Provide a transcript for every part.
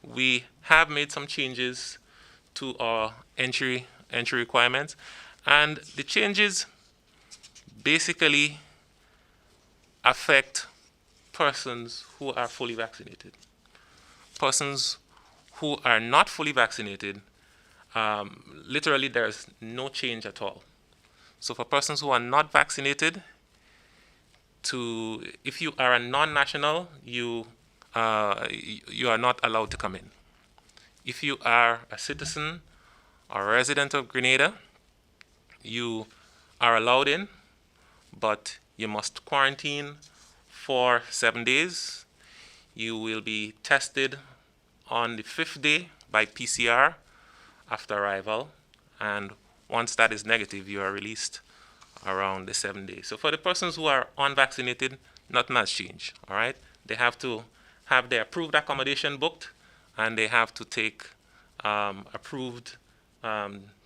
we have made some changes to our entry requirements, and the changes basically affect persons who are fully vaccinated. Persons who are not fully vaccinated, literally there's no change at all. So for persons who are not vaccinated, if you are a non-national, you are not allowed to come in. If you are a citizen or a resident of Grenada, you are allowed in, but you must quarantine for 7 days. You will be tested on the 5th day by PCR after arrival, and once that is negative, you are released around the 7 days. So for the persons who are unvaccinated, nothing has changed. All right, they have to have their approved accommodation booked, and they have to take approved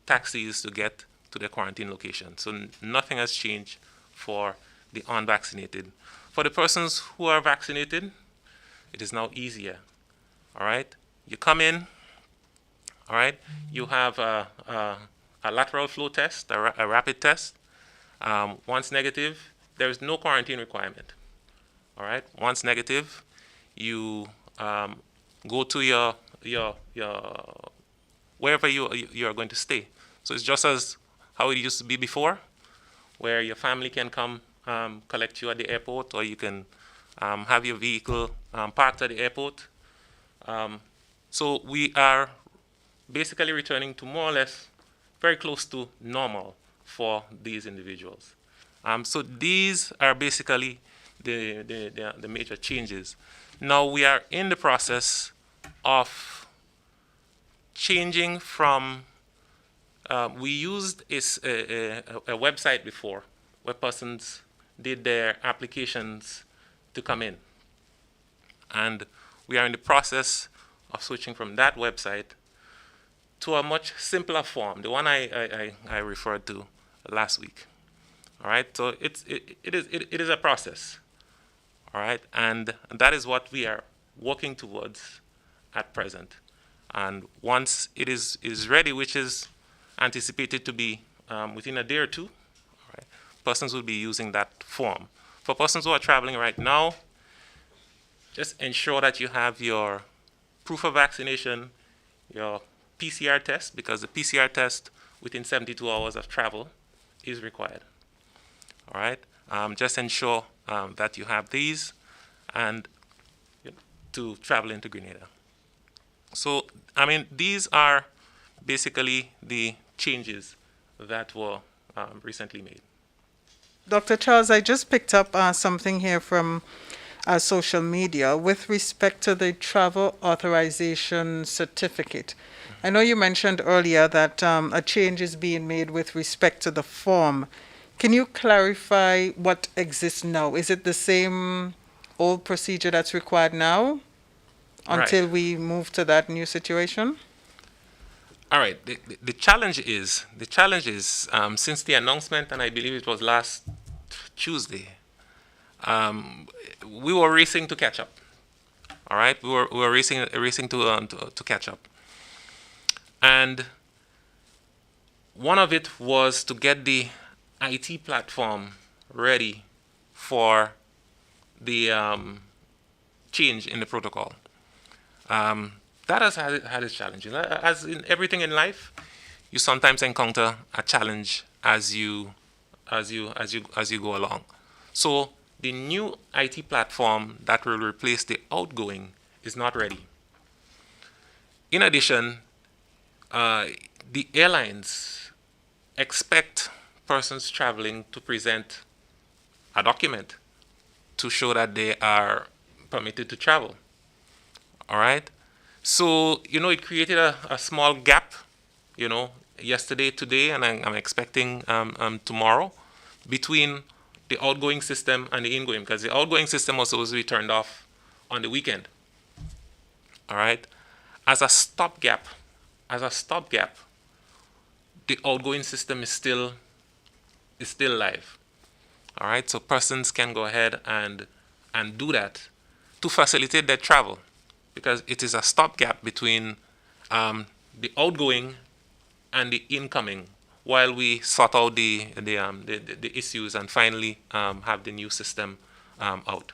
taxis to get to their quarantine location. So nothing has changed for the unvaccinated. For the persons who are vaccinated, it is now easier. All right, you come in. All right, you have a lateral flow test, a rapid test. Once negative, there is no quarantine requirement. All right, once negative, you go to your wherever you are going to stay. So it's just as how it used to be before, where your family can come collect you at the airport, or you can have your vehicle parked at the airport. So we are basically returning to more or less very close to normal for these individuals. So these are basically the major changes. Now we are in the process of changing from, we used a website before where persons did their applications to come in. And we are in the process of switching from that website to a much simpler form, the one I referred to last week. All right, so it is a process. All right, and that is what we are working towards at present. And once it is ready, which is anticipated to be within a day or two, all right, persons will be using that form. For persons who are traveling right now, just ensure that you have your proof of vaccination, your PCR test, because the PCR test within 72 hours of travel is required. All right, just ensure that you have these and to travel into Grenada. So, I mean, these are basically the changes that were recently made. Dr. Charles, I just picked up something here from social media with respect to the travel authorization certificate. I know you mentioned earlier that a change is being made with respect to the form. Can you clarify what exists now? Is it the same old procedure that's required now until Right. we move to that new situation? All right. The challenge is since the announcement, and I believe it was last Tuesday, we were racing to catch up. All right, we were racing to catch up, and one of it was to get the IT platform ready for the change in the protocol. That has had its challenges. As in everything in life, you sometimes encounter a challenge as you go along. So the new IT platform that will replace the outgoing is not ready. In addition, the airlines expect persons traveling to present a document to show that they are permitted to travel. All right. So, it created a small gap, yesterday, today, and I'm expecting tomorrow between the outgoing system and the ingoing, because the outgoing system was supposed to be turned off on the weekend. All right. As a stopgap, the outgoing system is still live. All right. So persons can go ahead and do that to facilitate their travel, because it is a stopgap between the outgoing and the incoming while we sort out the issues and finally have the new system out.